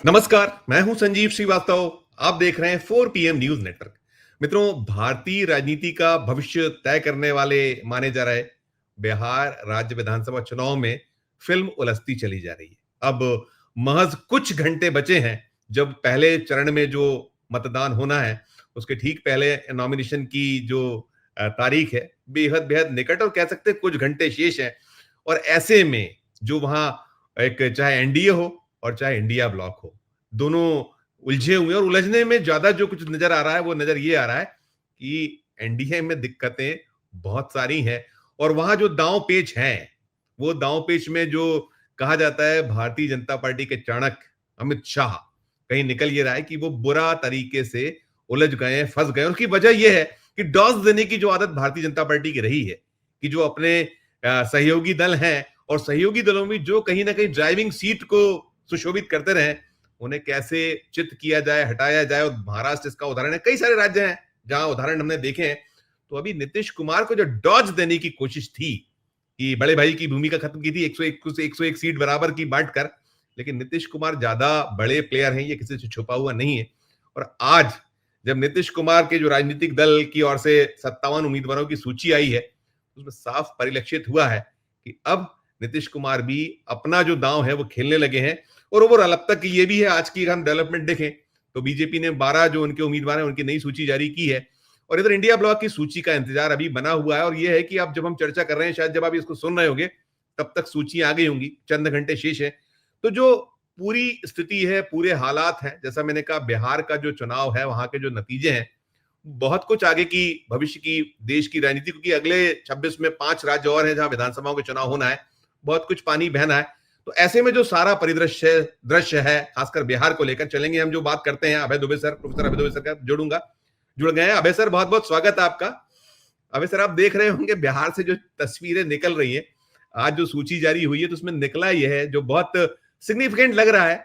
नमस्कार, मैं हूं संजीव श्रीवास्तव। आप देख रहे हैं 4 पीएम न्यूज नेटवर्क। मित्रों, भारतीय राजनीति का भविष्य तय करने वाले माने जा रहे बिहार राज्य विधानसभा चुनाव में फिल्म उलझती चली जा रही है। अब महज कुछ घंटे बचे हैं जब पहले चरण में जो मतदान होना है, उसके ठीक पहले नॉमिनेशन की जो तारीख है, बेहद बेहद निकट और कह सकते हैं कुछ घंटे शेष हैं। और ऐसे में जो वहां एक चाहे एनडीए हो और चाहे इंडिया ब्लॉक हो, दोनों उलझे हुए हैं। और उलझने में ज्यादा जो कुछ नजर आ रहा है वो नजर ये आ रहा है कि एनडीए में दिक्कतें बहुत सारी हैं। और वहां जो दांव पेच हैं, वो दांव पेच में जो कहा जाता है भारतीय जनता पार्टी के चाणक्य अमित शाह कहीं निकल ये रहा है कि वो बुरा तरीके से उलझ गए, फंस गए। उसकी वजह यह है कि डॉस देने की जो आदत भारतीय जनता पार्टी की रही है कि जो अपने सहयोगी दल हैं और सहयोगी दलों में जो कहीं ना कहीं ड्राइविंग सीट को सुशोभित करते रहे, उन्हें कैसे चित किया जाए, हटाया जाए। और महाराष्ट्र इसका उदाहरण है, कई सारे राज्य हैं जहां उदाहरण हमने देखे हैं। तो अभी नीतीश कुमार को जो डॉज देने की कोशिश थी कि बड़े भाई की भूमिका खत्म की थी 101 सीट बराबर की बांटकर, लेकिन नीतीश कुमार ज्यादा बड़े प्लेयर हैं, ये किसी से छुपा हुआ नहीं है। और आज जब नीतीश कुमार के जो राजनीतिक दल की ओर से 57 उम्मीदवारों की सूची आई है, उसमें साफ परिलक्षित हुआ है कि अब नीतीश कुमार भी अपना जो दांव है वो खेलने लगे हैं। और ओवरऑल अब तक ये भी है, आज की हम डेवलपमेंट देखें तो बीजेपी ने 12 जो उनके उम्मीदवार हैं उनकी नई सूची जारी की है। और इधर इंडिया ब्लॉक की सूची का इंतजार अभी बना हुआ है। और ये है कि अब जब हम चर्चा कर रहे हैं, शायद जब आप इसको सुन रहे होंगे तब तक सूची आ गई होंगी, चंद घंटे शेष है। तो जो पूरी स्थिति है, पूरे हालात हैं, जैसा मैंने कहा बिहार का जो चुनाव है, वहां के जो नतीजे हैं, बहुत कुछ आगे की भविष्य की देश की राजनीति, क्योंकि अगले 26 में 5 राज्य और हैं जहां विधानसभाओं के चुनाव होना है, बहुत कुछ पानी बहना है। तो ऐसे में जो सारा परिदृश्य दृश्य है, खासकर बिहार को लेकर चलेंगे हम, जो बात करते हैं अभय दुबे सर, प्रोफेसर अभय दुबे सर का जुड़ गए हैं। अभय सर, बहुत बहुत स्वागत है आपका। अभय सर, आप देख रहे होंगे बिहार से जो तस्वीरें निकल रही है, आज जो सूची जारी हुई है तो उसमें निकला यह है जो बहुत सिग्निफिकेंट लग रहा है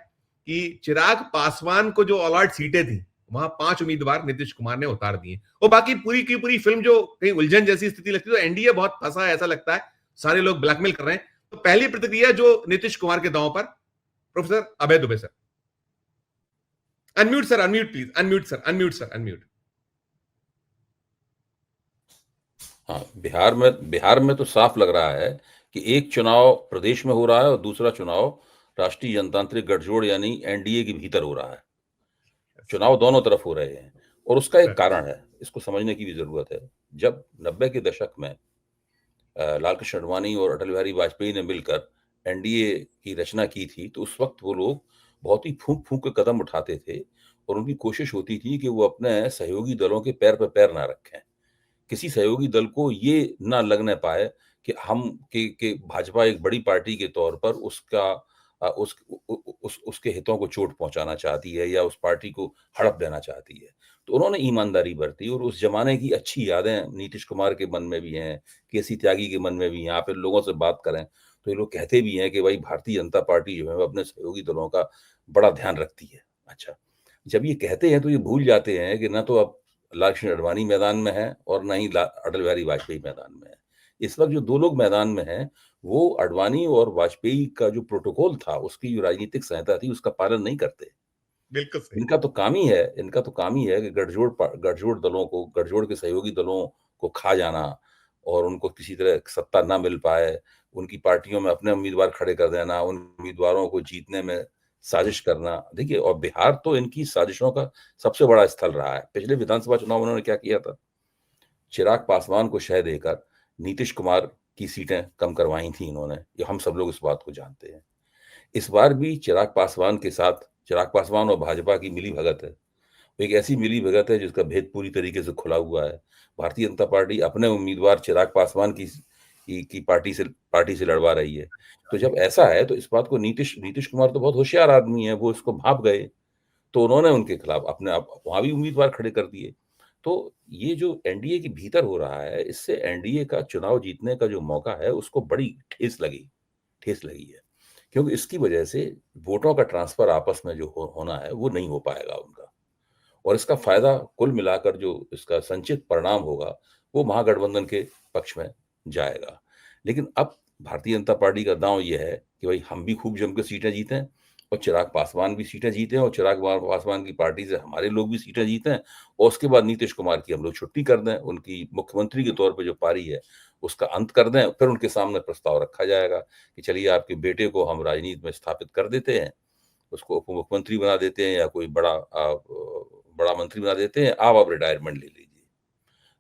कि चिराग पासवान को जो अलॉट सीटें थी, वहां 5 उम्मीदवार नीतीश कुमार ने उतार दिए। और बाकी पूरी की पूरी फिल्म जो कहीं उलझन जैसी स्थिति लगती है, तो एनडीए बहुत फंसा है ऐसा लगता है, सारे लोग ब्लैकमेल कर रहे हैं। तो पहली प्रतिक्रिया जो नीतीश कुमार के दांव पर, professor Abhay Dubey sir. Unmute sir, unmute please, unmute sir, unmute sir, unmute. हाँ, बिहार में तो साफ लग रहा है कि एक चुनाव प्रदेश में हो रहा है और दूसरा चुनाव राष्ट्रीय जनतांत्रिक गठजोड़ यानी एनडीए के भीतर हो रहा है। चुनाव दोनों तरफ हो रहे हैं और उसका एक कारण है, इसको समझने की भी जरूरत है। जब 90 के दशक में लाल कृष्ण आडवाणी और अटल बिहारी वाजपेयी ने मिलकर एनडीए की रचना की थी, तो उस वक्त वो लोग बहुत ही फूंक फूंक के कदम उठाते थे और उनकी कोशिश होती थी कि वो अपने सहयोगी दलों के पैर पर पैर ना रखें। किसी सहयोगी दल को ये ना लगने पाए कि हम के भाजपा एक बड़ी पार्टी के तौर पर उसका उसके हितों को चोट पहुंचाना चाहती है या उस पार्टी को हड़प देना चाहती है। तो उन्होंने ईमानदारी बरती और उस जमाने की अच्छी यादें नीतीश कुमार के मन में भी हैं, केसी त्यागी के मन में भी हैं। यहाँ पे लोगों से बात करें तो ये लोग कहते भी हैं कि भाई भारतीय जनता पार्टी जो है वो अपने सहयोगी दलों का बड़ा ध्यान रखती है। अच्छा, जब ये कहते हैं तो ये भूल जाते हैं कि ना तो अब लाल कृष्ण आडवाणी मैदान में है और ना ही अटल बिहारी वाजपेयी मैदान में है। इस वक्त जो दो लोग मैदान में हैं, वो आडवाणी और वाजपेयी का जो प्रोटोकॉल था, उसकी जो राजनीतिक संहिता थी, उसका पालन नहीं करते। बिल्कुल सही। इनका तो काम ही है कि गठजोड़ दलों को, गठजोड़ के सहयोगी दलों को खा जाना और उनको किसी तरह सत्ता ना मिल पाए, उनकी पार्टियों में अपने उम्मीदवार खड़े कर देना, उन उम्मीदवारों को जीतने में साजिश करना। देखिए, और बिहार तो इनकी साजिशों का सबसे बड़ा स्थल रहा है। पिछले विधानसभा चुनाव में उन्होंने क्या किया था? चिराग पासवान को शह देकर नीतीश कुमार की सीटें कम करवाई थी इन्होंने। ये हम सब लोग इस बात को जानते हैं। इस बार भी चिराग पासवान और भाजपा की मिली भगत है। एक ऐसी मिली भगत है जिसका भेद पूरी तरीके से खुला हुआ है। भारतीय जनता पार्टी अपने उम्मीदवार चिराग पासवान की पार्टी से लड़वा रही है। तो जब ऐसा है तो इस बात को नीतीश नीतीश कुमार तो बहुत होशियार आदमी है, वो इसको भाप गए, तो उन्होंने उनके खिलाफ अपने आप वहां भी उम्मीदवार खड़े कर दिए। तो ये जो एनडीए के भीतर हो रहा है, इससे एनडीए का चुनाव जीतने का जो मौका है उसको बड़ी ठेस लगी है, क्योंकि इसकी वजह से वोटों का ट्रांसफर आपस में जो होना है वो नहीं हो पाएगा उनका। और इसका फायदा कुल मिलाकर जो इसका संचित परिणाम होगा वो महागठबंधन के पक्ष में जाएगा। लेकिन अब भारतीय जनता पार्टी का दांव ये है कि भाई हम भी खूब जम के सीटें जीतें और चिराग पासवान भी सीटें जीते हैं और चिराग पासवान की पार्टी से हमारे लोग भी सीटें जीते हैं और उसके बाद नीतीश कुमार की हम लोग छुट्टी कर दें, उनकी मुख्यमंत्री के तौर पे जो पारी है उसका अंत कर दें, फिर उनके सामने प्रस्ताव रखा जाएगा कि चलिए आपके बेटे को हम राजनीति में स्थापित कर देते हैं, उसको उप मुख्यमंत्री बना देते हैं या कोई बड़ा मंत्री बना देते हैं, आप रिटायरमेंट ले लीजिए।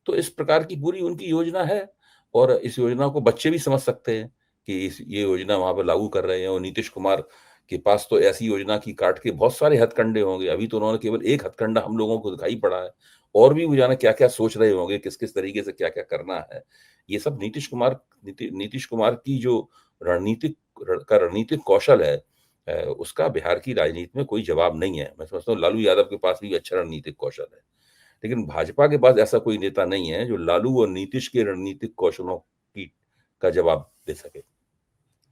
तो इस प्रकार की पूरी उनकी योजना है और इस योजना को बच्चे भी समझ सकते हैं कि ये योजना वहां पर लागू कर रहे हैं और नीतीश कुमार के पास तो ऐसी योजना की काट के बहुत सारे हथकंडे होंगे। अभी तो उन्होंने केवल एक हथकंडा हम लोगों को दिखाई पड़ा है और भी वो जाने क्या क्या सोच रहे होंगे, किस किस तरीके से क्या क्या करना है। ये सब नीतीश कुमार की जो रणनीतिक कौशल है, उसका बिहार की राजनीति में कोई जवाब नहीं है। मैं समझता हूँ लालू यादव के पास भी अच्छा रणनीतिक कौशल है, लेकिन भाजपा के पास ऐसा कोई नेता नहीं है जो लालू और नीतीश के रणनीतिक कौशलों की का जवाब दे सके।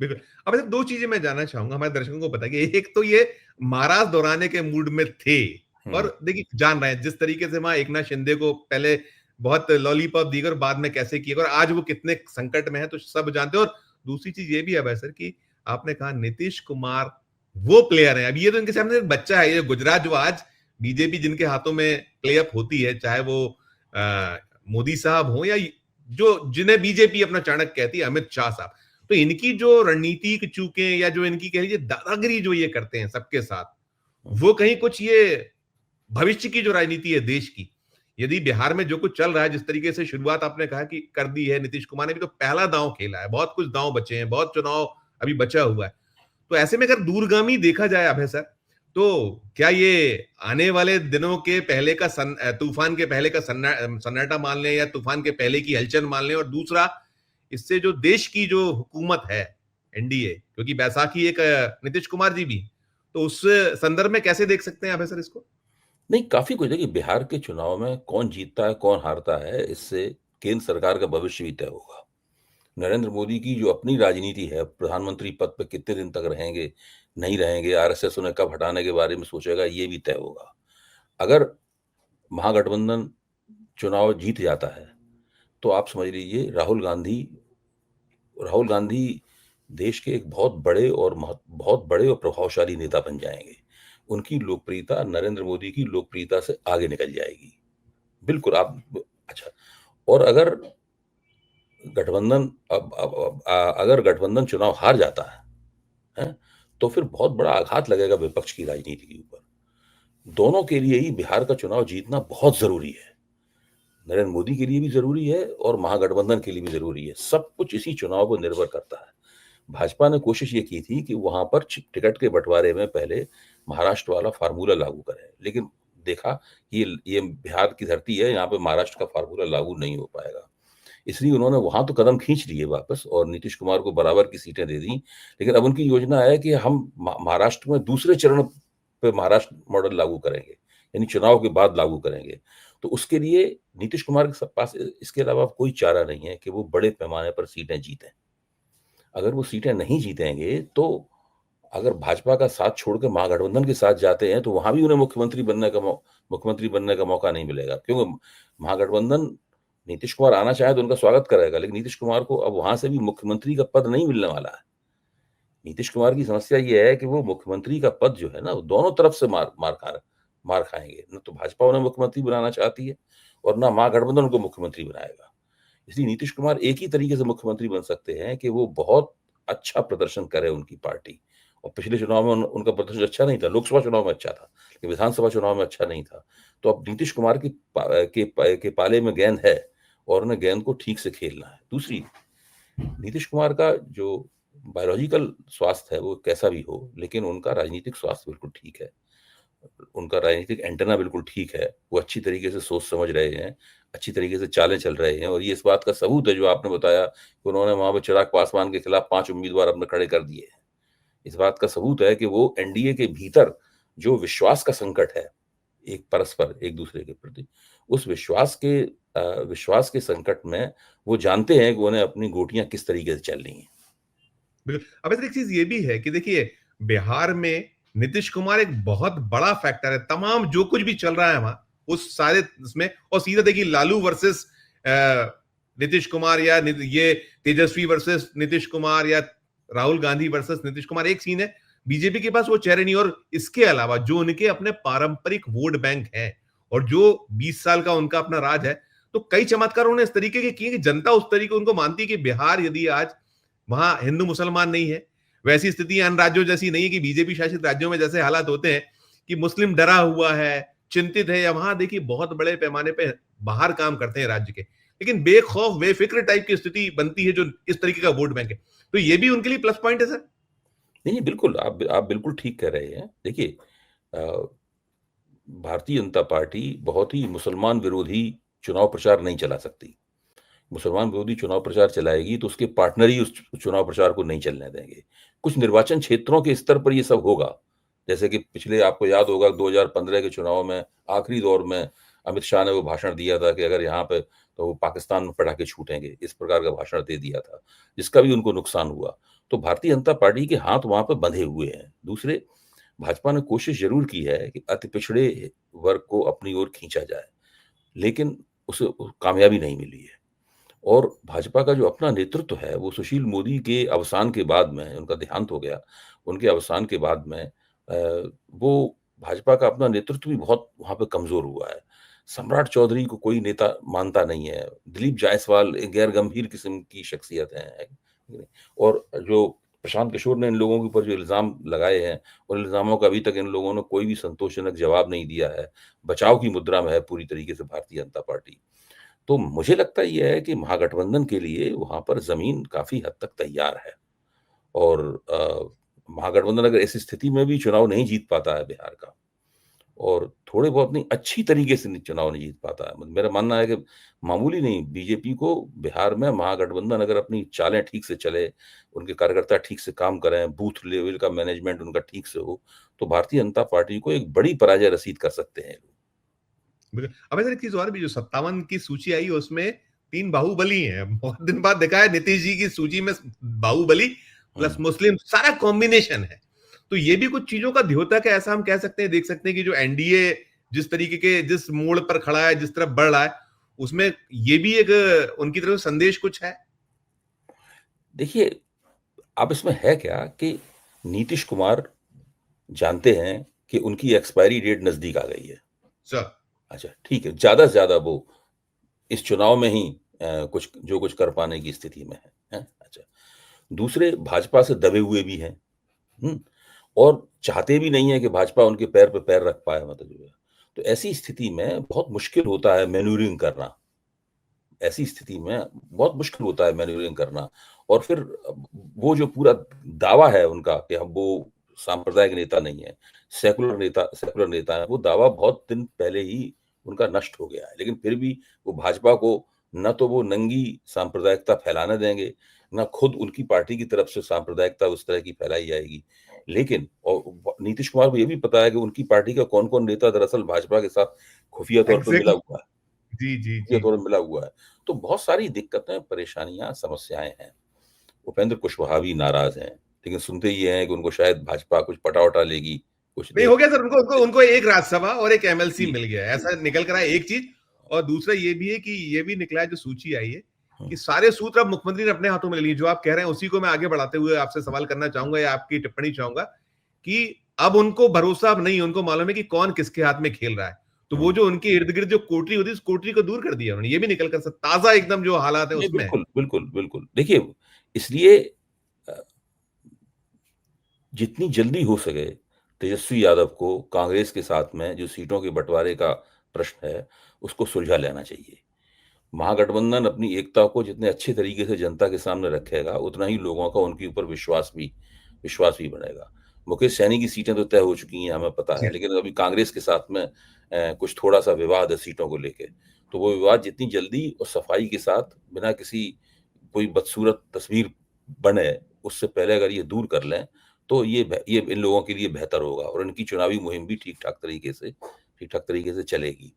बिल्कुल। अब ऐसे 2 चीज़ें मैं जानना चाहूँगा, हमारे दर्शकों को बताइए। एक तो ये महाराज दोहराने के मूड में थे हुँ। और देखिए जान रहे हैं जिस तरीके से वहाँ एकनाथ शिंदे को पहले बहुत लॉलीपॉप दी गई और बाद में कैसे किया और आज वो कितने संकट में है तो सब जानते हैं। और दूसरी चीज़ ये भी है भाई सर कि आपने कहा नीतीश कुमार वो प्लेयर हैं। अब ये तो इनके सामने एक बच्चा है, ये गुजरात जो आज बीजेपी जिनके हाथों में प्ले अप होती है, चाहे वो मोदी साहब हों या जो जिन्हें बीजेपी अपना चाणक्य कहती है, अमित शाह साहब। तो इनकी जो रणनीतिक चूकें या जो इनकी कह लीजिए दादागिरी जो ये करते हैं सबके साथ, वो कहीं कुछ ये भविष्य की जो राजनीति है देश की, यदि बिहार में जो कुछ चल रहा है, जिस तरीके से शुरुआत आपने कहा कि कर दी है नीतीश कुमार ने भी तो पहला दांव खेला है, बहुत कुछ दांव बचे हैं, बहुत चुनाव अभी बचा हुआ है। तो ऐसे में अगर दूरगामी देखा जाए अभय सर, तो क्या ये आने वाले दिनों के पहले का तूफान के पहले का सन्नाटा मान लें या तूफान के पहले की हलचल मान लें? और दूसरा इससे जो देश की जो हुकूमत है एनडीए, क्योंकि बैसाखी एक नीतीश कुमार जी भी, तो उस संदर्भ में कैसे देख सकते हैं आप सर इसको? नहीं, काफ़ी कुछ देखिए, बिहार के चुनाव में कौन जीतता है, कौन हारता है, इससे केंद्र सरकार का भविष्य भी तय होगा। नरेंद्र मोदी की जो अपनी राजनीति है, प्रधानमंत्री पद पे कितने दिन तक रहेंगे, नहीं रहेंगे, आरएसएस उन्हें कब हटाने के बारे में सोचेगा, ये भी तय होगा। अगर महागठबंधन चुनाव जीत जाता है, तो आप समझ लीजिए राहुल गांधी देश के एक बहुत बड़े और प्रभावशाली नेता बन जाएँगे। उनकी लोकप्रियता नरेंद्र मोदी की लोकप्रियता से आगे निकल जाएगी। बिल्कुल आप अच्छा। और अगर गठबंधन चुनाव हार जाता है, हैं? तो फिर बहुत बड़ा आघात लगेगा विपक्ष की राजनीति के ऊपर। दोनों के लिए ही बिहार का चुनाव जीतना बहुत ज़रूरी है। नरेंद्र मोदी के लिए भी ज़रूरी है और महागठबंधन के लिए भी ज़रूरी है। सब कुछ इसी चुनाव पर निर्भर करता है। भाजपा ने कोशिश ये की थी कि वहाँ पर टिकट के बँटवारे में पहले महाराष्ट्र वाला फ़ॉर्मूला लागू करें, लेकिन देखा कि ये बिहार की धरती है, यहाँ पे महाराष्ट्र का फ़ॉर्मूला लागू नहीं हो पाएगा। इसलिए उन्होंने वहाँ तो कदम खींच लिए वापस और नीतीश कुमार को बराबर की सीटें दे दी। लेकिन अब उनकी योजना है कि हम महाराष्ट्र में दूसरे चरण पे महाराष्ट्र मॉडल लागू करेंगे, यानी चुनाव के बाद लागू करेंगे। तो उसके लिए नीतीश कुमार के पास इसके अलावा कोई चारा नहीं है कि वो बड़े पैमाने पर सीटें जीतें। अगर वो सीटें नहीं जीतेंगे तो अगर भाजपा का साथ छोड़ के महागठबंधन के साथ जाते हैं, तो वहाँ भी उन्हें मुख्यमंत्री बनने का मौका नहीं मिलेगा। क्योंकि महागठबंधन नीतीश कुमार आना चाहे तो उनका स्वागत करेगा, लेकिन नीतीश कुमार को अब वहाँ से भी मुख्यमंत्री का पद नहीं मिलने वाला है। नीतीश कुमार की समस्या ये है कि वो मुख्यमंत्री का पद जो है ना, वो दोनों तरफ से मार खाएँगे। ना तो भाजपा उन्हें मुख्यमंत्री बनाना चाहती है और ना महागठबंधन उनको मुख्यमंत्री बनाएगा। इसलिए नीतीश कुमार एक ही तरीके से मुख्यमंत्री बन सकते हैं कि वो बहुत अच्छा प्रदर्शन करे उनकी पार्टी। और पिछले चुनाव में उनका प्रदर्शन अच्छा नहीं था, लोकसभा चुनाव में अच्छा था, लेकिन विधानसभा चुनाव में अच्छा नहीं था। तो अब नीतीश कुमार के पाले में गेंद है और उन्हें गेंद को ठीक से खेलना है। दूसरी, नीतीश कुमार का जो बायोलॉजिकल स्वास्थ्य है वो कैसा भी हो, लेकिन उनका राजनीतिक स्वास्थ्य बिल्कुल ठीक है। उनका राजनीतिक एंटेना बिल्कुल ठीक है। वो अच्छी तरीके से सोच समझ रहे हैं, अच्छी तरीके से चालें चल रहे हैं और ये इस बात का सबूत है जो आपने बताया कि उन्होंने वहाँ पे चिराग पासवान के खिलाफ 5 उम्मीदवार अपने खड़े कर दिए हैं। इस बात का सबूत है कि वो एनडीए के भीतर जो विश्वास का संकट है, एक परस्पर एक-दूसरे के प्रति, उस विश्वास के संकट में वो जानते हैं कि उन्हें अपनी गोटियाँ किस तरीके से चलनी हैं। बिल्कुल। अब ऐसे एक चीज़ ये भी है कि देखिए, बिहार में नीतीश कुमार एक बहुत बड़ा फैक्टर है। तमाम जो कुछ भी चल रहा है वहाँ, उस सारे उसमें और सीधा देखिए लालू वर्सेस नीतीश कुमार या ये तेजस्वी वर्सेस नीतीश कुमार या राहुल गांधी वर्सेस नीतीश कुमार एक सीन है। बीजेपी के पास वो चेहरे नहीं, और इसके अलावा जो उनके अपने पारंपरिक वोट बैंक है और जो 20 साल का उनका अपना राज है, तो कई चमत्कार उन्होंने इस तरीके के किए कि जनता उस तरीके उनको मानती है कि बिहार यदि आज वहां हिंदू मुसलमान नहीं है, वैसी स्थिति अन्य राज्यों जैसी नहीं है कि बीजेपी शासित राज्यों में जैसे हालात होते हैं कि मुस्लिम डरा हुआ है, चिंतित है, या वहां देखिए बहुत बड़े पैमाने पे बाहर काम करते हैं राज्य के, लेकिन बेखौफ बेफिक्र टाइप की स्थिति बनती है जो इस तरीके का वोट बैंक है। तो ये भी उनके लिए प्लस पॉइंट है सर। नहीं, नहीं, बिल्कुल, आप बिल्कुल ठीक कह रहे हैं। देखिए, अ, भारतीय जनता पार्टी बहुत ही मुसलमान विरोधी चुनाव प्रचार नहीं चला सकती। मुसलमान विरोधी चुनाव प्रचार चलाएगी तो उसके पार्टनर ही उस चुनाव प्रचार को नहीं चलने देंगे। कुछ निर्वाचन क्षेत्रों के स्तर पर ये सब होगा। जैसे कि पिछले आपको याद होगा 2015 के चुनाव में आखिरी दौर में अमित शाह ने वो भाषण दिया था कि अगर यहाँ पे तो वो पाकिस्तान में पटाखे छूटेंगे, इस प्रकार का भाषण दे दिया था, जिसका भी उनको नुकसान हुआ। तो भारतीय जनता पार्टी के हाथ वहाँ पे बंधे हुए हैं। दूसरे, भाजपा ने कोशिश ज़रूर की है कि अति पिछड़े वर्ग को अपनी ओर खींचा जाए, लेकिन उसे कामयाबी नहीं मिली है। और भाजपा का जो अपना नेतृत्व है, वो सुशील मोदी के अवसान के बाद में उनका देहांत हो गया। उनके अवसान के बाद में वो भाजपा का अपना नेतृत्व भी बहुत वहाँ पे कमज़ोर हुआ है। सम्राट चौधरी को कोई नेता मानता नहीं है। दिलीप जायसवाल एक गैर गंभीर किस्म की शख्सियत हैं। और जो प्रशांत किशोर ने इन लोगों के ऊपर जो इल्ज़ाम लगाए हैं, उन इल्ज़ामों का अभी तक इन लोगों ने कोई भी संतोषजनक जवाब नहीं दिया है। बचाव की मुद्रा में है पूरी तरीके से भारतीय जनता पार्टी। तो मुझे लगता ये है कि महागठबंधन के लिए वहाँ पर ज़मीन काफ़ी हद तक तैयार है। और महागठबंधन अगर ऐसी स्थिति में भी चुनाव नहीं जीत पाता है बिहार का, और थोड़े बहुत नहीं, अच्छी तरीके से चुनाव नहीं जीत पाता है, मतलब मेरा मानना है कि मामूली नहीं, बीजेपी को बिहार में महागठबंधन अगर अपनी चालें ठीक से चले, उनके कार्यकर्ता ठीक से काम करें, बूथ लेवल का मैनेजमेंट उनका ठीक से हो, तो भारतीय जनता पार्टी को एक बड़ी पराजय रसीद कर सकते हैं। अब सर एक चीज और भी, जो 57 की सूची आई उसमें 3 बाहुबली हैं, बहुत दिन बाद देखा है नीतीश जी की सूची में बाहुबली प्लस हम्म। मुस्लिम सारा कॉम्बिनेशन है। तो ये भी कुछ चीजों का द्योतक है, ऐसा हम कह सकते हैं, देख सकते हैं कि जो एनडीए जिस तरीके के जिस मोड़ पर खड़ा है, जिस तरफ बढ़ रहा है, उसमें ये भी एक उनकी तरफ से संदेश कुछ है। देखिए, अब इसमें है क्या कि नीतीश कुमार जानते हैं कि उनकी एक्सपायरी डेट नज़दीक आ गई है। सर। अच्छा, ठीक है, ज़्यादा से ज़्यादा वो इस चुनाव में ही कुछ जो कुछ कर पाने की स्थिति में हैं? अच्छा। दूसरे, भाजपा से दबे हुए भी हैं, हुँ? और चाहते भी नहीं है कि भाजपा उनके पैर पे पैर रख पाए, मतलब जो है। तो ऐसी स्थिति में बहुत मुश्किल होता है मैन्यूवरिंग करना। ऐसी स्थिति में बहुत मुश्किल होता है मैन्यूवरिंग करना। और फिर वो जो पूरा दावा है उनका कि हम वो सांप्रदायिक नेता नहीं है, सेकुलर नेता है, वो दावा बहुत दिन पहले ही उनका नष्ट हो गया है। लेकिन फिर भी वो भाजपा को न तो वो नंगी सांप्रदायिकता फैलाने देंगे, ना खुद उनकी पार्टी की तरफ से सांप्रदायिकता उस तरह की फैलाई जाएगी। लेकिन और नीतीश कुमार को ये भी पता है कि उनकी पार्टी का कौन-कौन नेता दरअसल भाजपा के साथ खुफिया तौर पे मिला एग्जैक्टली। हुआ है। जी जी ये जी। थोड़ा मिला हुआ है। तो बहुत सारी दिक्कतें, परेशानियाँ, समस्याएँ हैं। उपेंद्र कुशवाहा भी नाराज़ हैं, लेकिन सुनते ये हैं कि उनको शायद भाजपा कुछ पटा-वटा लेगी, कुछ नहीं हो देगी। गया सर, उनको उनको उनको एक राज्यसभा और एक एमएलसी जी, मिल गया है, जी। ऐसा निकल कर आया एक चीज। और दूसरा ये भी है कि ये भी निकला है, जो सूची आई है, हुँ। कि सारे सूत्र अब मुख्यमंत्री ने अपने हाथों में ले लिए। जो आप कह रहे हैं उसी को मैं आगे बढ़ाते हुए आपसे सवाल करना चाहूंगा या आपकी टिप्पणी चाहूंगा कि अब उनको भरोसा अब नहीं, उनको मालूम है कि कौन किसके हाथ में खेल रहा है। तो वो हुँ। जो उनके इर्द गिर्द जो कोटरी होती है, उस कोटरी को दूर कर दिया उन्होंने, ये भी निकल कर ताजा एकदम जो हालात है नहीं, उसमें है। बिल्कुल, बिल्कुल, बिल्कुल। देखिए, इसलिए अ, जितनी जल्दी हो सके तेजस्वी यादव को कांग्रेस के साथ में जो सीटों के बँटवारे का प्रश्न है, उसको सुलझा लेना चाहिए। महागठबंधन अपनी एकता को जितने अच्छे तरीके से जनता के सामने रखेगा, उतना ही लोगों का उनके ऊपर विश्वास भी बढ़ेगा। मुकेश सैनी की सीटें तो तय हो चुकी हैं, हमें पता है, लेकिन अभी कांग्रेस के साथ में कुछ थोड़ा-सा विवाद है सीटों को लेके। तो वो विवाद जितनी जल्दी और सफाई के साथ, बिना किसी कोई बदसूरत तस्वीर बने, उससे पहले अगर ये दूर कर लें, तो ये इन लोगों के लिए बेहतर होगा और इनकी चुनावी मुहिम भी ठीक-ठाक तरीके से चलेगी।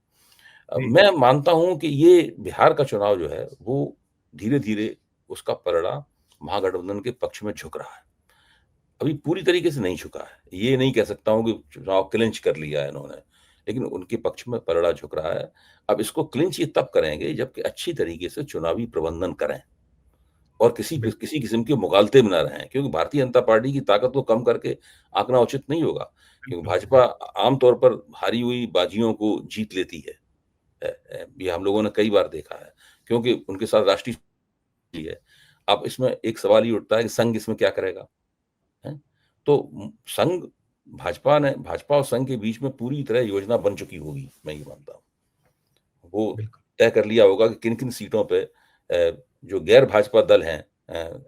जी मैं मानता हूँ कि ये बिहार का चुनाव जो है, वो धीरे-धीरे उसका पलड़ा महागठबंधन के पक्ष में झुक रहा है। अभी पूरी तरीके से नहीं झुका है। ये नहीं कह सकता हूँ कि चुनाव क्लिंच कर लिया है इन्होंने, लेकिन उनके पक्ष में पलड़ा झुक रहा है। अब इसको क्लिंच ये तब करेंगे जबकि अच्छी तरीके से चुनावी प्रबंधन करें और किसी बिल्कुल, किसी किस्म के मुगालते में ना रहें, क्योंकि भारतीय जनता पार्टी की ताकत को कम करके आंकना उचित नहीं होगा, क्योंकि बिल्कुल, भाजपा बिल्कुल। आमतौर पर हारी हुई बाजियों को जीत लेती है। ये हम लोगों ने कई बार देखा है, क्योंकि उनके साथ राष्ट्रीय है। अब इसमें एक सवाल ये उठता है कि संघ इसमें क्या करेगा? हैं? तो संघ भाजपा और संघ के बीच में पूरी तरह योजना बन चुकी होगी, मैं ये मानता हूँ। वो बिल्कुल। तय कर लिया होगा कि किन-किन सीटों पे जो गैर भाजपा दल हैं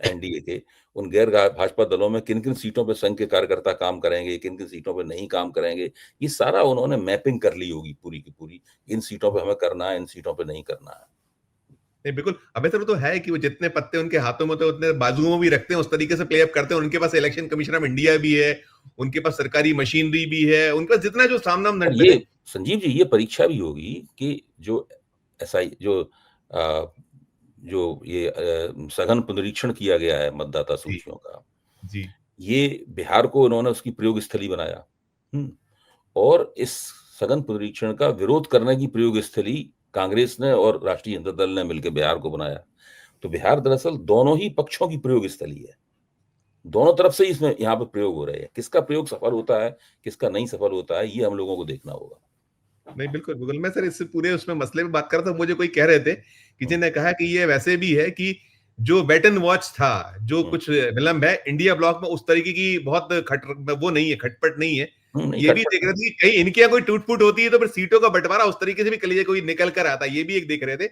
एनडीए के, उन गैर गा भाजपा दलों में किन-किन सीटों पे संघ के कार्यकर्ता काम करेंगे, किन-किन सीटों पे नहीं काम करेंगे, ये सारा उन्होंने मैपिंग कर ली होगी पूरी की पूरी। इन सीटों पे हमें करना है, इन सीटों पे नहीं करना है। नहीं, बिल्कुल। अब ऐसा तो है कि वो जितने पत्ते उनके हाथों में होते हैं, उतने बाजुओं में भी रखते हैं, उस तरीके से प्ले अप करते हैं। उनके पास इलेक्शन कमिशन ऑफ इंडिया भी है, उनके पास सरकारी मशीनरी भी है, उनके पास जितना जो और सामना-दंड ये है। संजीव जी, ये परीक्षा भी होगी कि जो एसआई अ, जो ये सघन पुनरीक्षण किया गया है मतदाता जी, सूचियों का, जी। ये बिहार को उन्होंने उसकी प्रयोग स्थली बनाया। हुँ। और इस सघन पुनरीक्षण का विरोध करने की प्रयोग स्थली कांग्रेस ने और राष्ट्रीय जनता दल ने मिलकर बिहार को बनाया। तो बिहार दरअसल दोनों ही पक्षों की प्रयोग स्थली है। दोनों तरफ से ही इसमें यहाँ पे प्रयोग हो रहे हैं। किसका प्रयोग सफल होता है, किसका नहीं सफल होता है, ये हम लोगों को देखना होगा। नहीं, बिल्कुल, बिल्कुल। मैं सर इस पूरे उसमें मसले में बात कर रहा था, मुझे कोई कह रहे थे, किसी हुँ, ने कहा कि ये वैसे भी है कि जो वेट एंड वॉच था, जो हुँ, कुछ विलंब है, इंडिया ब्लॉक में उस तरीके की बहुत वो नहीं है, खटपट नहीं है। हुँ, नहीं ये भी खटपट देख रहे नहीं। थे कि कहीं इनके यहाँ कोई टूट-फूट होती है, तो फिर सीटों का बँटवारा उस तरीके से भी कलिए कोई निकल कर आता है, ये भी एक देख रहे थे।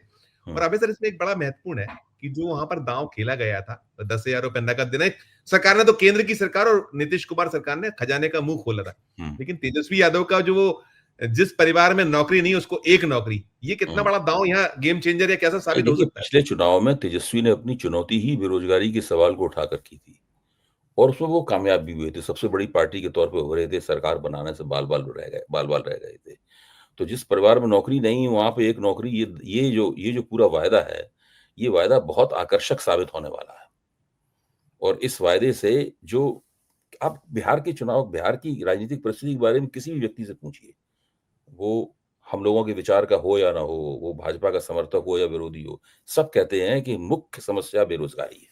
हुँ, और अभी सर इसमें एक बड़ा महत्वपूर्ण है कि जो वहाँ पर दाँव खेला गया था, 10,000 रुपए नकद देना, सरकार ने तो केंद्र की सरकार और नीतीश कुमार सरकार ने खजाने का मुँह खोला था। हुँ, लेकिन तेजस्वी यादव का जो वो जिस परिवार में नौकरी नहीं, उसको एक नौकरी, ये कितना हुँ। बड़ा दाँव यहाँ गेम चेंजर या कैसा नहीं साबित हो देखिए, सकता है? पिछले चुनाव में तेजस्वी ने अपनी चुनौती ही बेरोज़गारी के सवाल को उठाकर की थी और उसमें वो कामयाब भी हुए थे। सबसे बड़ी पार्टी के तौर पे उभरे थे, सरकार बनाने से बाल-बाल रह गए थे। तो जिस परिवार में नौकरी नहीं, वहाँ पे एक नौकरी, ये जो पूरा वायदा है, ये वायदा बहुत आकर्षक साबित होने वाला है। और इस वायदे से जो आप बिहार की राजनीतिक परिस्थिति के बारे में किसी भी व्यक्ति से पूछिए, वो हम लोगों के विचार का हो या ना हो, वो भाजपा का समर्थक हो या विरोधी हो, सब कहते हैं कि मुख्य समस्या बेरोज़गारी है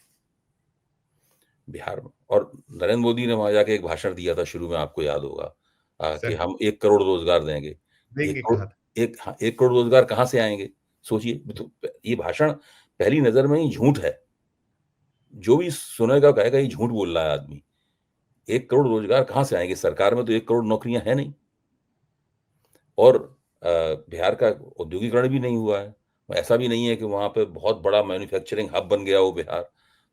बिहार में। और नरेंद्र मोदी ने वहाँ जाके एक भाषण दिया था, शुरू में आपको याद होगा कि सर, हम 1 करोड़ रोज़गार देंगे। 1 देंगे करोड़ कहा था। 1 करोड़ रोज़गार कहाँ से आएँगे? सोचिए। तो ये भाषण पहली नज़र में ही झूठ है। जो भी सुनेगा कहेगा ये झूठ बोल रहा है आदमी। 1 करोड़ रोज़गार कहाँ से आएँगे? सरकार में तो 1 करोड़ नौकरियाँ हैं नहीं। और बिहार का औद्योगिकरण भी नहीं हुआ है। ऐसा भी नहीं है कि वहाँ पे बहुत बड़ा मैन्युफैक्चरिंग हब बन गया हो बिहार,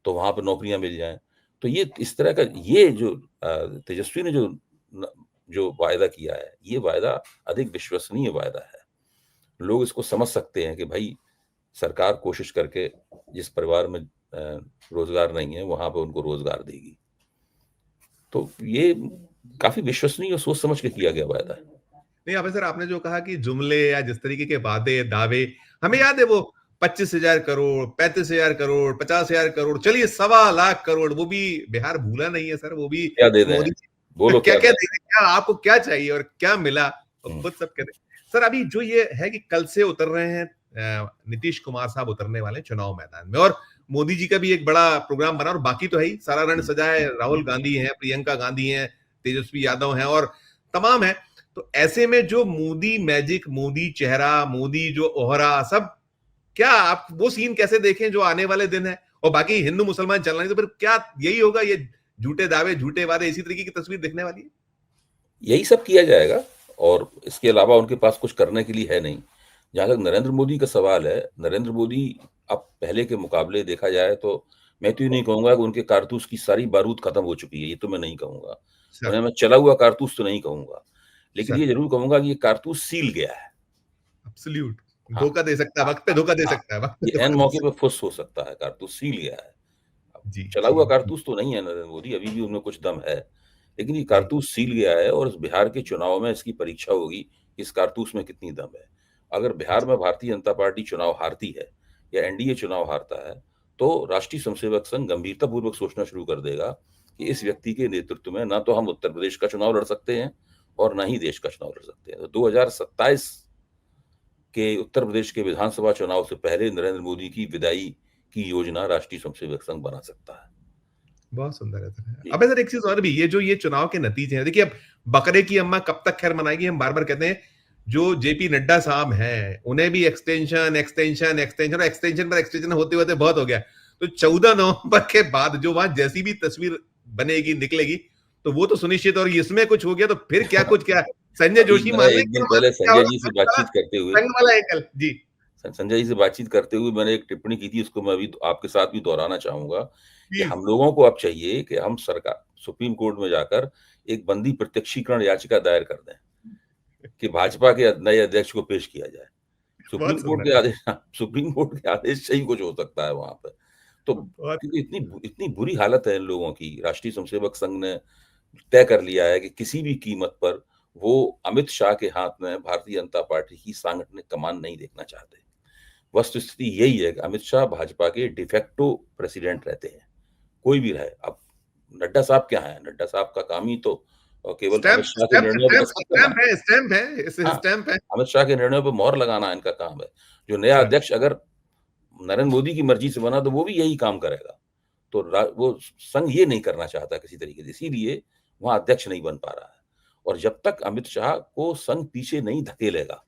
तो वहाँ पे नौकरियाँ मिल जाएँ। तो ये इस तरह का ये जो तेजस्वी ने न जो वायदा किया है, ये वायदा अधिक विश्वसनीय वायदा है। लोग इसको समझ सकते हैं कि भई सरकार कोशिश करके जिस परिवार में रोज़गार नहीं है, वहाँ पे उनको रोज़गार देगी। तो ये काफ़ी विश्वसनीय और सोच समझ के किया गया वायदा है। नहीं, अभी सर आपने जो कहा कि जुमले या जिस तरीके के वादे, दावे, हमें हुँ, याद है वो 25,000 करोड़, 35,000 करोड़, 50,000 करोड़, चलिए सवा लाख करोड़, वो भी बिहार भूला नहीं है सर, वो भी क्या दे दें? मोदी बोलो क्या क्या-क्या दें? दे रहे, क्या आपको क्या चाहिए और क्या मिला? वो हुँ, खुद सब कह रहे हैं। सर अभी जो ये है कि कल से उतर रहे हैं नीतीश कुमार साहब उतरने वाले हैं चुनाव मैदान में और मोदी जी का भी एक बड़ा प्रोग्राम बना और बाकी तो है ही, सारा रण हुँ, सजा है, राहुल गांधी हैं, प्रियंका गांधी हैं, तेजस्वी यादव हैं और तमाम हैं। तो ऐसे में जो मोदी मैजिक, मोदी चेहरा, मोदी जो ओहरा सब क्या आप वो सीन कैसे देखें जो आने वाले दिन है? और बाकी हिंदू मुसलमान चल रहे हैं तो फिर क्या यही होगा ये झूठे दावे, झूठे वादे इसी तरीके की तस्वीर दिखने वाली है? यही सब किया जाएगा और इसके अलावा उनके पास कुछ करने के लिए है नहीं। जहाँ तक नरेंद्र मोदी का सवाल है, नरेंद्र मोदी अब पहले के मुकाबले देखा जाए तो मैं तो ये नहीं कहूँगा कि उनके कारतूस की सारी बारूद खत्म हो चुकी है, ये तो मैं नहीं कहूँगा। सर, उन्हें मैं चला हुआ कारतूस तो नहीं कहूँगा, लेकिन सर, ये ज़रूर कहूँगा कि ये कारतूस सील गया है। एब्सोल्यूट हाँ, धोखा दे सकता है, हाँ, वक़्त पे हाँ, धोखा दे हाँ। सकता है, वक़्त पे ये ऐन धोखा दे मौके पे सकता फुस हो सकता है, कारतूस सील गया है। अब है। जी, चला हुआ जी, जी। कारतूस तो नहीं है नरेंद्र मोदी, अभी भी उनमें कुछ दम है। लेकिन ये जी, कारतूस सील गया है और इस बिहार के चुनाव में इसकी परीक्षा होगी, इस कारतूस में कितनी दम है। अगर बिहार जी, में भारतीय जनता पार्टी चुनाव हारती है या एनडीए चुनाव हारता है, तो राष्ट्रीय स्वयंसेवक संघ गंभीरतापूर्वक सोचना शुरू कर देगा कि इस व्यक्ति के नेतृत्व में ना तो हम उत्तर प्रदेश का चुनाव लड़ सकते हैं और ना ही देश का चुनाव लड़ सकते हैं। तो 2027 के उत्तर प्रदेश के विधानसभा चुनाव से पहले नरेंद्र मोदी की विदाई की योजना राष्ट्रीय स्वयंसेवक संघ बना सकता है। बहुत सुंदर है सर। जी। अब सर एक चीज और भी, ये जो ये चुनाव के नतीजे हैं, देखिए अब बकरे की अम्मा कब तक खैर मनाएगी, हम बार बार कहते हैं। जो जेपी नड्डा साहब हैं, उन्हें भी एक्सटेंशन एक्सटेंशन एक्सटेंशन एक्सटेंशन पर एक्सटेंशन होते होते बहुत हो गया। तो 14 नवंबर के बाद जो वहां जैसी भी तस्वीर बनेगी निकलेगी, तो वो तो सुनिश्चित, और इसमें कुछ हो गया तो फिर क्या कुछ क्या संजय अभी जोशी मैंने मान एक लेंगे, दिन वहां पहले से क्या संजय होगा, जी से बातचीत करते हुए संग वाला एंगल जी। संजय जी से बातचीत करते हुए मैंने एक टिप्पणी की थी, उसको मैं अभी आपके साथ भी दोहराना चाहूँगा कि प्लीज। हम लोगों को अब चाहिए कि हम सरकार सुप्रीम कोर्ट में जाकर एक बंदी प्रत्यक्षीकरण याचिका दायर कर दें कि भाजपा के नए अध्यक्ष को पेश किया जाए। बहुत सुप्रीम कोर्ट सुंदर के है। आदेश सुप्रीम कोर्ट के आदेश से ही कुछ हो सकता है वहाँ पे। तो बहुत। क्योंकि इतनी बुरी हालत है इन लोगों की, राष्ट्रीय स्वयंसेवक संघ ने तय कर लिया है कि किसी भी कीमत पर वो अमित शाह के हाथ में भारतीय जनता पार्टी की सांगठनिक कमान नहीं देखना चाहते। वस्तुस्थिति यही है कि अमित शाह भाजपा के डिफेक्टो प्रेसिडेंट रहते हैं, कोई भी रहे। अब नड्डा साहब क्या हैं? नड्डा साहब का काम ही तो केवल अमित स्टैम्प शाह के स्टैम्प निर्णयों पर स्टैम्प दस्तखत करना है। स्टैम्प है, स्टैम्प है, इस हाँ, स्टैम्प है। अमित शाह के निर्णयों पे मोहर लगाना इनका काम है। जो नया हाँ। अध्यक्ष अगर नरेंद्र मोदी की मर्जी से बना तो वो भी यही काम करेगा। तो वो संघ ये नहीं करना चाहता किसी तरीके से, इसीलिए वहां अध्यक्ष नहीं बन पा रहा है। और जब तक अमित शाह को संघ पीछे नहीं धकेलेगा,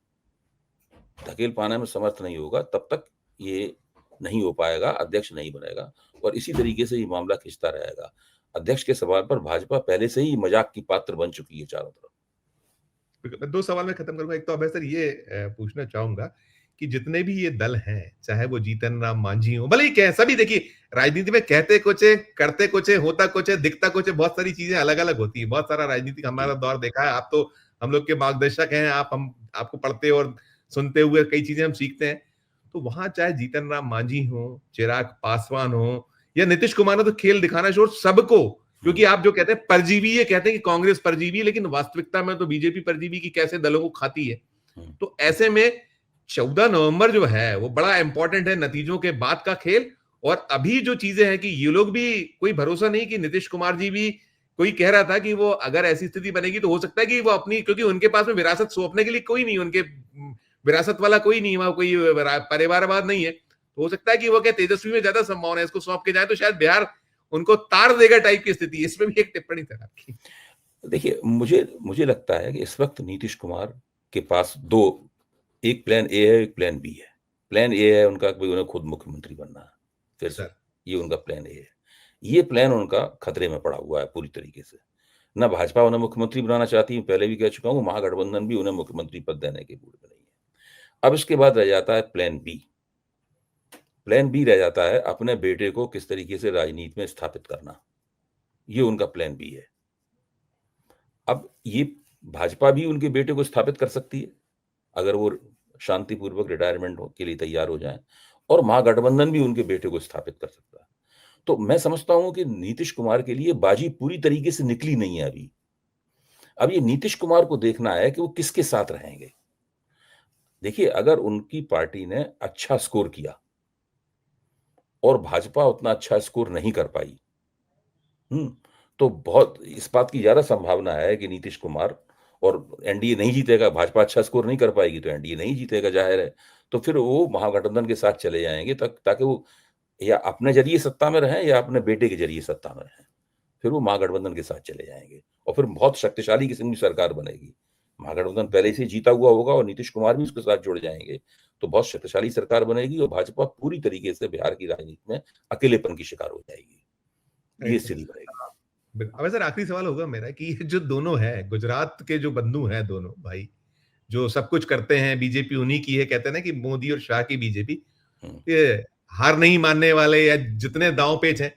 धकेल पाने में समर्थ नहीं होगा, तब तक ये नहीं हो पाएगा, अध्यक्ष नहीं बनेगा और इसी तरीके से ये मामला खिंचता रहेगा। अध्यक्ष के सवाल पर भाजपा पहले से ही मजाक की पात्र बन चुकी है चारों तरफ। मैं 2 सवाल में खत्म करूँगा। एक तो अब सर ये पूछना चाहूँगा कि जितने भी ये दल हैं, चाहे वो जीतन राम मांझी हों, भले ही क्या सभी देखिए, राजनीति में कहते कुछ है, करते कुछ है, होता कुछ है, दिखता कुछ है, बहुत सारी चीज़ें अलग-अलग होती हैं। बहुत सारा राजनीतिक हमारा जी, दौर देखा है। आप तो हम लोग के मार्गदर्शक हैं, आप हम आपको पढ़ते और सुनते हुए कई चीज़ें हम सीखते हैं। तो वहाँ चाहे जीतन राम मांझी हों, चिराग पासवान हों या नीतीश कुमार ने तो खेल दिखाना छोड़ सबको, क्योंकि हुँ, आप जो कहते हैं परजीवी, ये कहते हैं कि कांग्रेस परजीवी है, लेकिन वास्तविकता में तो बीजेपी परजीवी की कैसे दलों को खाती है। हुँ। तो ऐसे में 14 नवंबर जो है वो बड़ा इंपॉर्टेंट है, नतीजों के बाद का खेल। और अभी जो चीजें हैं कि ये लोग भी, कोई भरोसा नहीं कि नीतीश कुमार जी भी, कोई कह रहा था कि वो अगर ऐसी स्थिति बनेगी तो हो सकता है कि वो अपनी, क्योंकि उनके पास में विरासत सौंपने के लिए कोई नहीं, उनके विरासत वाला कोई नहीं, वहां कोई परिवारवाद नहीं है, तो हो सकता है कि वो क्या तेजस्वी में ज्यादा संभावना है इसको सौंप के जाए तो शायद बिहार उनको तार देगा टाइप की स्थिति। इसमें भी एक टिप्पणी था आपकी। देखिए, मुझे मुझे लगता है कि इस वक़्त नीतीश कुमार के पास 2 एक प्लान ए है, एक प्लान बी है। प्लान ए है उनका कि उन्हें खुद मुख्यमंत्री बनना है, फिर से, सर। ये उनका प्लान ए है। ये प्लान उनका खतरे में पड़ा हुआ है पूरी तरीके से। ना भाजपा उन्हें मुख्यमंत्री बनाना चाहती है, पहले भी कह चुका हूँ, महागठबंधन भी उन्हें मुख्यमंत्री पद देने के मूड में नहीं है। अब इसके बाद रह जाता है प्लान बी। प्लान बी रह जाता है अपने बेटे को किस तरीके से राजनीति में स्थापित करना, ये उनका प्लान बी है। अब ये भाजपा भी उनके बेटे को स्थापित कर सकती है, अगर वो शांतिपूर्वक रिटायरमेंट के लिए तैयार हो जाएँ और महागठबंधन भी उनके बेटे को स्थापित कर सकता है। तो मैं समझता हूँ कि नीतीश कुमार के लिए बाजी पूरी तरीके से निकली नहीं है अभी। अब ये नीतीश कुमार को देखना है कि वो किसके साथ रहेंगे। देखिए, अगर उनकी पार्टी ने अच्छा स्कोर किया और भाजपा उतना अच्छा स्कोर नहीं कर पाई, हुँ, तो बहुत इस बात की ज़्यादा संभावना है कि नीतीश कुमार और एनडीए नहीं जीतेगा, भाजपा अच्छा स्कोर नहीं कर पाएगी तो एनडीए नहीं जीतेगा, ज़ाहिर है। तो फिर वो महागठबंधन के साथ चले जाएँगे ताकि वो या अपने ज़रिए सत्ता में रहें या अपने बेटे के ज़रिए सत्ता में रहें। फिर वो महागठबंधन के साथ चले जाएँगे और फिर बहुत शक्तिशाली किस्म की सरकार बनेगी। महागठबंधन पहले से ही जीता हुआ होगा और नीतीश कुमार भी उसके साथ जुड़ जाएँगे, तो बहुत शक्तिशाली सरकार बनेगी और भाजपा पूरी तरीके से बिहार की राजनीति में अकेलेपन की शिकार हो जाएगी। ये एकदम। स्थिति बनेगी। अब सर आखिरी सवाल होगा मेरा कि ये जो दोनों है, गुजरात के जो बंधु हैं दोनों भाई, जो सब कुछ करते हैं, बीजेपी उन्हीं की है, कहते हैं ना कि मोदी और शाह की बीजेपी, हुँ। ये हार नहीं मानने वाले या जितने दांव पेच हैं,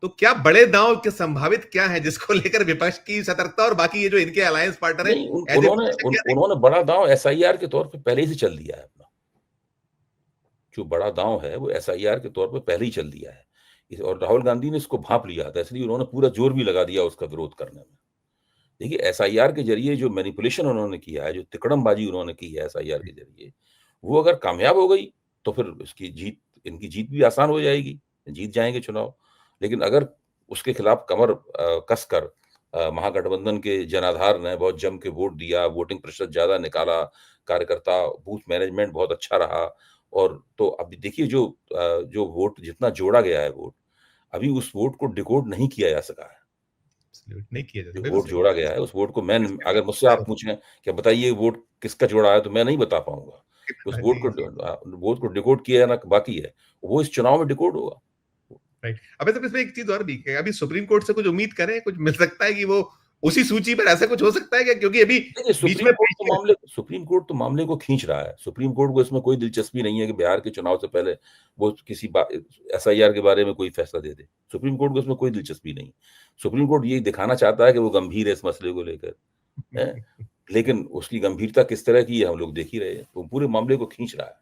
तो क्या बड़े दांव के संभावित क्या है जिसको लेकर विपक्ष की सतर्कता और बाकी ये जो इनके अलायंस पार्टनर हैं नहीं, एज ए क्या देखें? उन्होंने बड़ा दाँव एसआईआर के तौर पे पहले ही से चल दिया है अपना। जो बड़ा दाँव है वो एसआईआर के तौर पे पहले ही चल दिया है। इस और राहुल गांधी ने इसको भाँप लिया था, इसलिए उन्होंने पूरा ज़ोर भी लगा दिया उसका विरोध करने में। देखिए, एसआईआर के ज़रिए जो मैनिपुलेशन उन्होंने किया है, जो तिकड़मबाज़ी उन्होंने की है एसआईआर के ज़रिए, वो अगर कामयाब हो गई, तो फिर इनकी जीत भी आसान हो जाएगी, जीत जाएँगे चुनाव। लेकिन अगर उसके खिलाफ कमर कसकर महागठबंधन के जनाधार ने बहुत जम के वोट दिया, वोटिंग प्रतिशत ज़्यादा निकाला, कार्यकर्ता बूथ मैनेजमेंट बहुत अच्छा रहा और तो अभी देखिए जो वोट जितना जोड़ा गया है वोट, अभी उस वोट को डिकोड नहीं किया जा सका है। नहीं किया जाता, जो बिल्कुल वोट सही। जोड़ा गया है उस वोट को मैं इसका अगर मुझसे आप पूछें कि बताइए वोट किसका जोड़ा है, तो मैं नहीं बता पाऊँगा। उस जी, जी। वोट को डिकोड किया जाना बाकी है। वो इस चुनाव में डिकोड होगा। राइट। अबे तो इसमें एक चीज और भी है, अभी सुप्रीम कोर्ट से कुछ उम्मीद करें, कुछ मिल सकता है कि वो उसी सूची पर, ऐसा कुछ हो सकता है क्या? क्योंकि अभी देखिए, बीच में सुप्रीम कोर्ट तो मामले को खींच रहा है। सुप्रीम कोर्ट को इसमें कोई दिलचस्पी नहीं है कि बिहार के चुनाव से पहले वो किसी एसआईआर के बारे में कोई फैसला दे दे। सुप्रीम कोर्ट को इसमें कोई दिलचस्पी नहीं। सुप्रीम कोर्ट ये दिखाना चाहता है कि वो गंभीर है इस मसले को लेकर, हैं? लेकिन उसकी गंभीरता किस तरह की है हम लोग देख ही रहे हैं। तो पूरे मामले को खींच रहा है।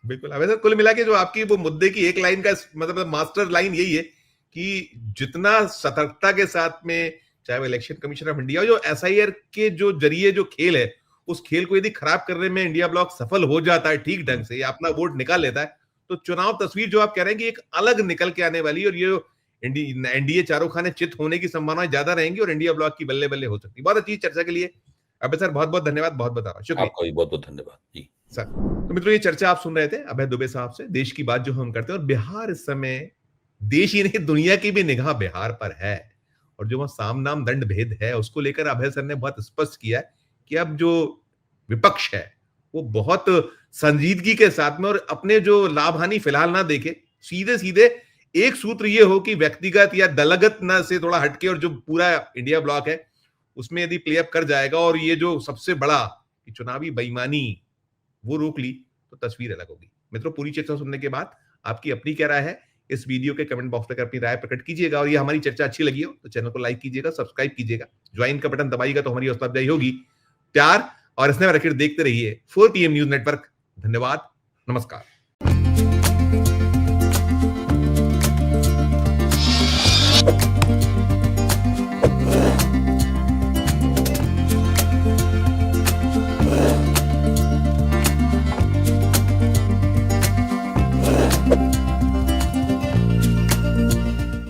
बिल्कुल। अब ऐसा कुल मिला के जो आपकी वो मुद्दे की एक लाइन का मतलब मास्टर लाइन यही है कि जितना सतर्कता के साथ में, चाहे वो इलेक्शन कमीशन ऑफ इंडिया, जो एसआईआर के जो जरिए जो खेल है, उस खेल को यदि खराब करने में इंडिया ब्लॉक सफल हो जाता है ठीक ढंग से, या अपना वोट निकाल लेता है, तो चुनाव तस्वीर जो आप कह रहे हैं कि एक अलग निकल के आने वाली है, और ये एनडीए चारों खाने चित होने की संभावनाएं ज्यादा रहेंगी और इंडिया ब्लॉक की बल्ले बल्ले हो सकती है। बहुत अच्छी चर्चा के लिए अबे सर बहुत बहुत धन्यवाद, बहुत बहुत शुक्रिया आपका भी बहुत-बहुत धन्यवाद। जी। सर। तो मित्रों, ये चर्चा आप सुन रहे थे अभय दुबे साहब से, देश की बात जो हम करते हैं, और बिहार इस समय देश ही नहीं दुनिया की भी निगाह बिहार पर है, और जो वह साम नाम दंड भेद है उसको लेकर अभय सर ने बहुत स्पष्ट किया है कि अब जो विपक्ष है वो बहुत संजीदगी के साथ में, और अपने जो लाभ हानि फिलहाल ना देखे, सीधे सीधे एक सूत्र ये हो कि व्यक्तिगत या दलगत न से थोड़ा हटके, और जो पूरा इंडिया ब्लॉक है उसमें यदि प्ले अप कर जाएगा, और ये जो सबसे बड़ा कि चुनावी बेईमानी वो रोक ली, तो तस्वीर अलग होगी। मित्रों, पूरी चर्चा सुनने के बाद आपकी अपनी क्या राय है, इस वीडियो के कमेंट बॉक्स में अपनी राय प्रकट कीजिएगा, और ये हमारी चर्चा अच्छी लगी हो तो चैनल को लाइक कीजिएगा, सब्सक्राइब कीजिएगा, ज्वाइन का बटन दबाइएगा तो हमारी हौसला अफजाई होगी। प्यार और स्नेह रखकर देखते रहिए 4 PM न्यूज नेटवर्क। धन्यवाद, नमस्कार।